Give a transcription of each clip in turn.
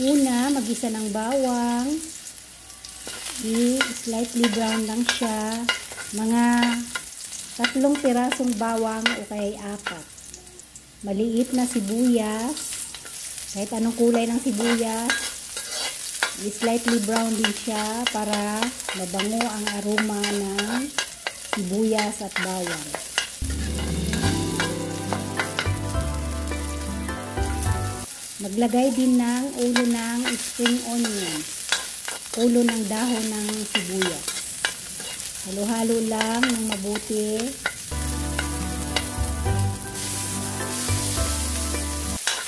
Una, magisa ng bawang. Slightly brown lang siya. Mga 3 pirasong bawang o kaya 4. Maliit na sibuyas. Kahit anong kulay ng sibuyas. Slightly brown din siya para mabango ang aroma ng sibuyas at bawang. Maglagay din ng ulo ng spring onion, ulo ng dahon ng sibuyas. Halo-halo lang ng mabuti.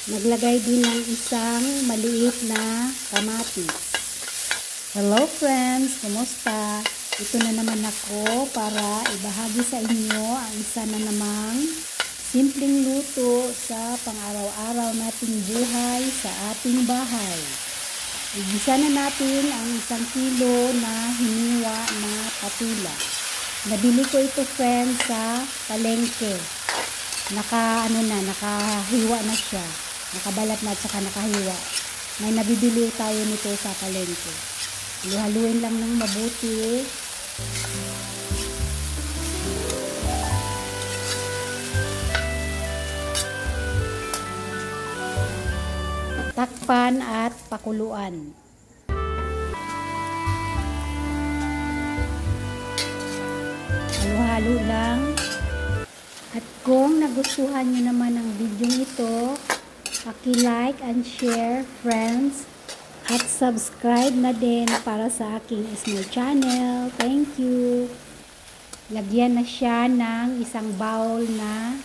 Maglagay din ng isang maliit na kamatis. Hello friends, kumusta? Ito na naman ako para ibahagi sa inyo ang isa na namang simpleng luto sa pang-araw-araw nating buhay sa ating bahay. Igisa na natin ang 1 kilo na hiniwa na patula. Nabili ko ito friends sa palengke. Nakahiwa na siya. Nakabalat na at saka nakahiwa. May nabibili tayo nito sa palengke. Haluin lang ng mabuti. Takpan at pakuluan. Halo-halo lang. At kung nagustuhan nyo naman ang video ito, paki-like and share friends. At subscribe na din para sa aking small channel. Thank you. Lagyan na siya ng 1 bowl na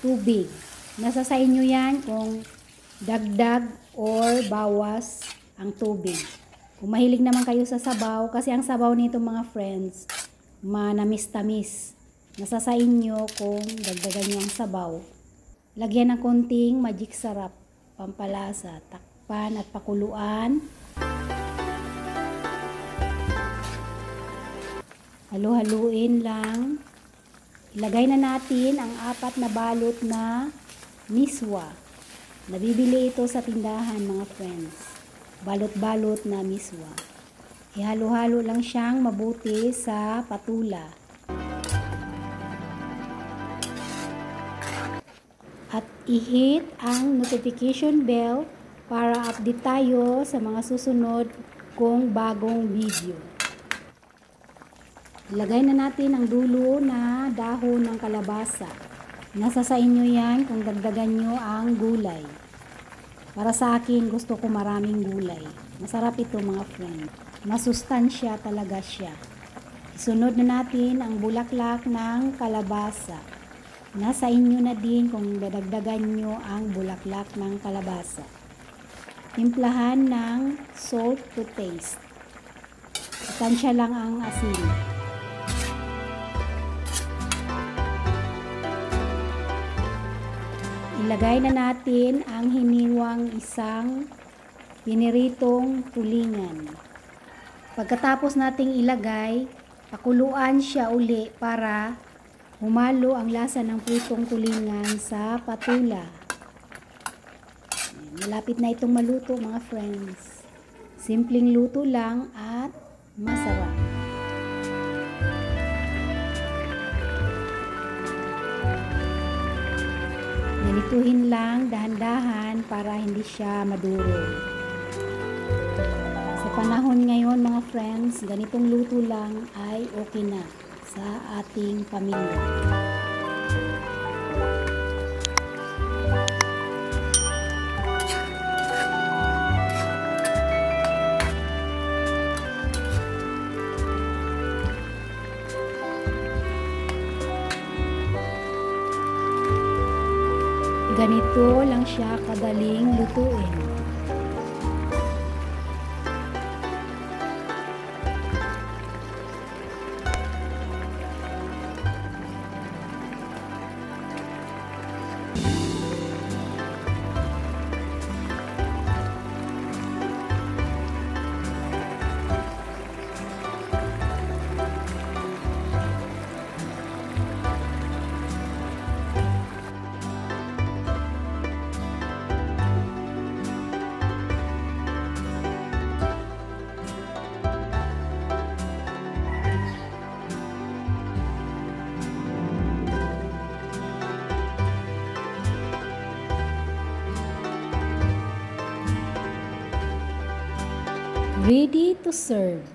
tubig. Nasa sa inyo yan kung dagdag or bawas ang tubig. Kung mahilig naman kayo sa sabaw, kasi ang sabaw nito mga friends, manamis-tamis. Nasa sa inyo kung dagdagan niyo ang sabaw. Lagyan ng konting magic sarap, pampalasa. Takpan at pakuluan. Halu-haluin lang. Ilagay na natin ang 4 na balot na miswa. Nabibili ito sa tindahan mga friends. Balot-balot na miswa. Ihalo-halo lang siyang mabuti sa patula. At i-hit ang notification bell para update tayo sa mga susunod kong bagong video. Ilagay na natin ang dulo na dahon ng kalabasa. Nasa sa inyo yan kung dagdagan nyo ang gulay. Para sa akin, gusto ko maraming gulay. Masarap ito mga friend. Masustansya talaga siya. Isunod na natin ang bulaklak ng kalabasa. Nasa inyo na din kung dadagdagan nyo ang bulaklak ng kalabasa. Timplahan ng salt to taste. Tansya lang ang asin. Ilagay na natin ang hiniwang isang piniritong tulingan. Pagkatapos nating ilagay, pakuluan siya uli para humalo ang lasa ng pritong tulingan sa patula. Malapit na itong maluto mga friends. Simpleng luto lang at masarap. Ganituhin lang dahan-dahan para hindi siya madurog. Sa panahon ngayon mga friends, ganitong luto lang ay okay na sa ating pamilya. Ganito lang siya kadaling lutuin. Ready to serve.